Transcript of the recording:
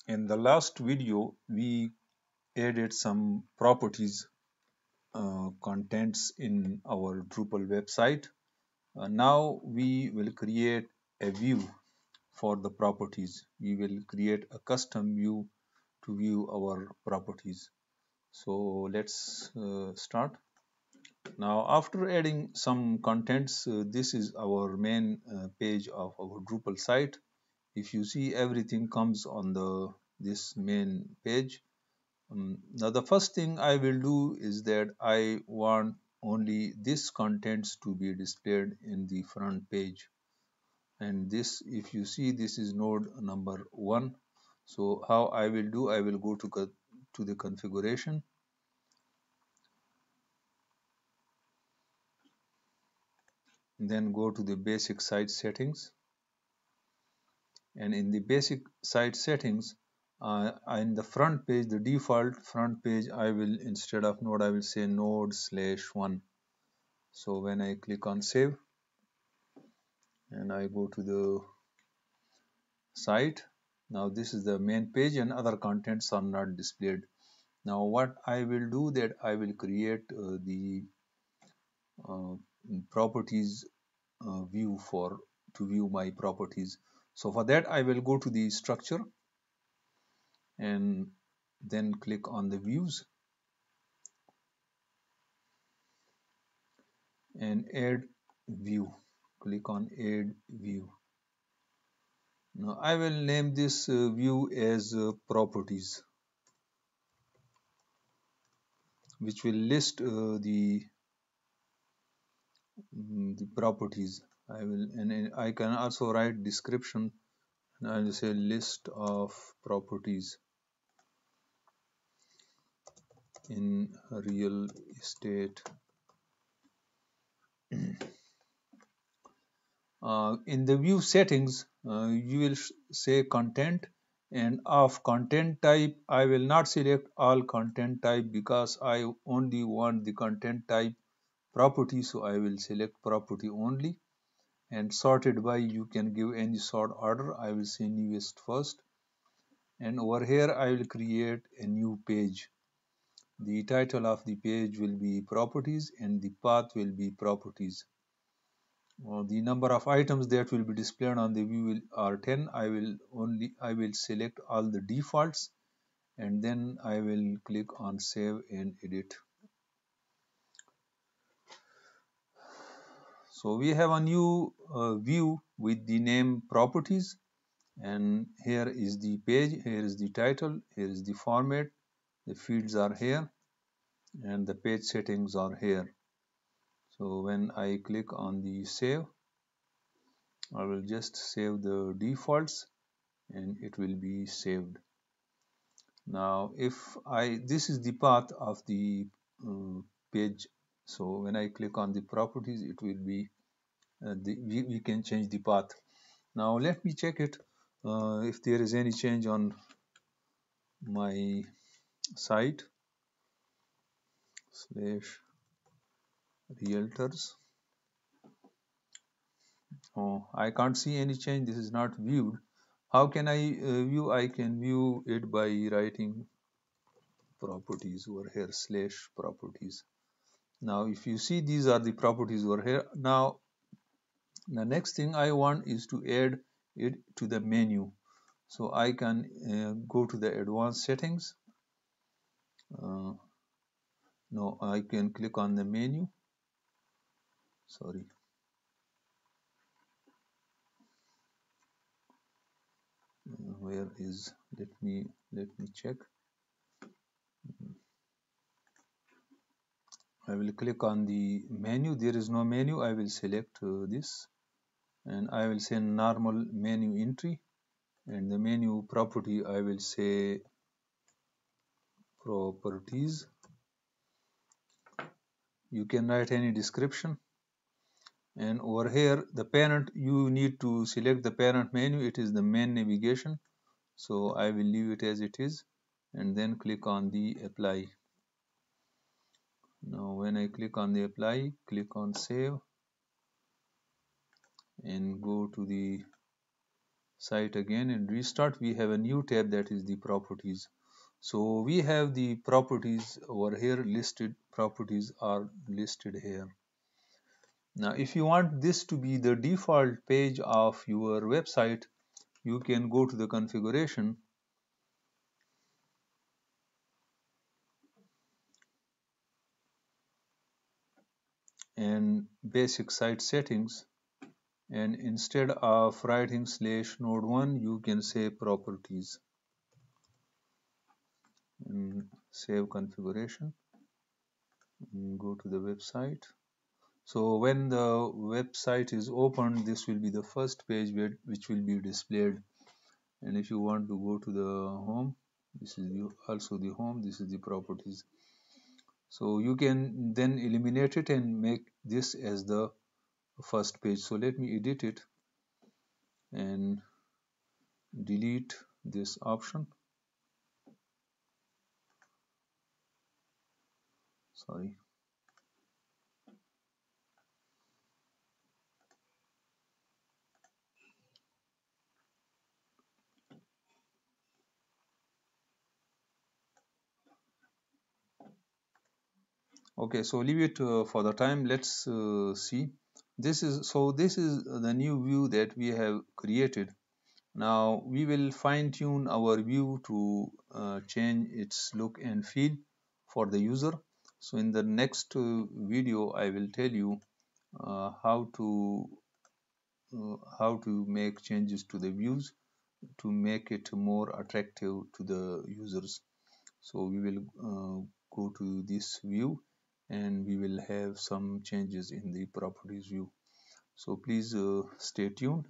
In the last video, we added some properties contents in our Drupal website. Now we will create a view for the properties. We will create a custom view to view our properties. So let's start. Now after adding some contents, this is our main page of our Drupal site. If you see, everything comes on the this main page. Now the first thing I will do is that I want only this contents to be displayed in the front page, and this, if you see, this is node number 1. So how I will do, I will go to the configuration, then go to the basic site settings, and in the basic site settings, in the front page, the default front page, I will, instead of node, I will say node/1. So when I click on save and I go to the site, now this is the main page and other contents are not displayed. Now what I will do, that I will create the uh, properties view for to view my properties. So for that I will go to the structure and then click on the views and add view. Click on add view. Now I will name this view as properties, which will list the properties. I will, and I can also write description, and I will say list of properties in real estate. In the view settings, you will say content, and of content type I will not select all content type because I only want the content type property, so I will select property only. And sorted by, you can give any sort order. I will say newest first, and over here I will create a new page. The title of the page will be properties and the path will be properties. The number of items that will be displayed on the view are 10. I will select all the defaults, and then I will click on save and edit. So we have a new view with the name properties, and here is the page, here is the title, here is the format, the fields are here, and the page settings are here. So when I click on the save, I will just save the defaults and it will be saved. Now if this is the path of the page, so when I click on the properties, it will be we can change the path. Now let me check it if there is any change on my site /realtors. Oh, I can't see any change. This is not viewed. How can I view? I can view it by writing properties over here /properties. Now if you see, these are the properties over here. Now the next thing I want is to add it to the menu. So I can go to the advanced settings. No, I can click on the menu. Sorry. Where is, let me check. I will click on the menu. There is no menu. I will select this, and I will say normal menu entry, and the menu property I will say properties. You can write any description, and over here the parent, you need to select the parent menu. It is the main navigation, so I will leave it as it is, and then click on the apply. Now when I click on the apply, click on save and go to the site again and restart, we have a new tab that is the properties. So we have the properties over here listed. Properties are listed here. Now if you want this to be the default page of your website, you can go to the configuration and basic site settings, and instead of writing /node1 you can say properties and save configuration and go to the website. So when the website is opened, this will be the first page which will be displayed. And if you want to go to the home, this is also the home, this is the properties. So you can then eliminate it and make this as the first page. So let me edit it and delete this option. Sorry. Okay, so leave it for the time. Let's see. This is the new view that we have created. Now we will fine tune our view to change its look and feel for the user. So in the next video, I will tell you how to make changes to the views to make it more attractive to the users. So we will go to this view and we will have some changes in the properties view. So please stay tuned.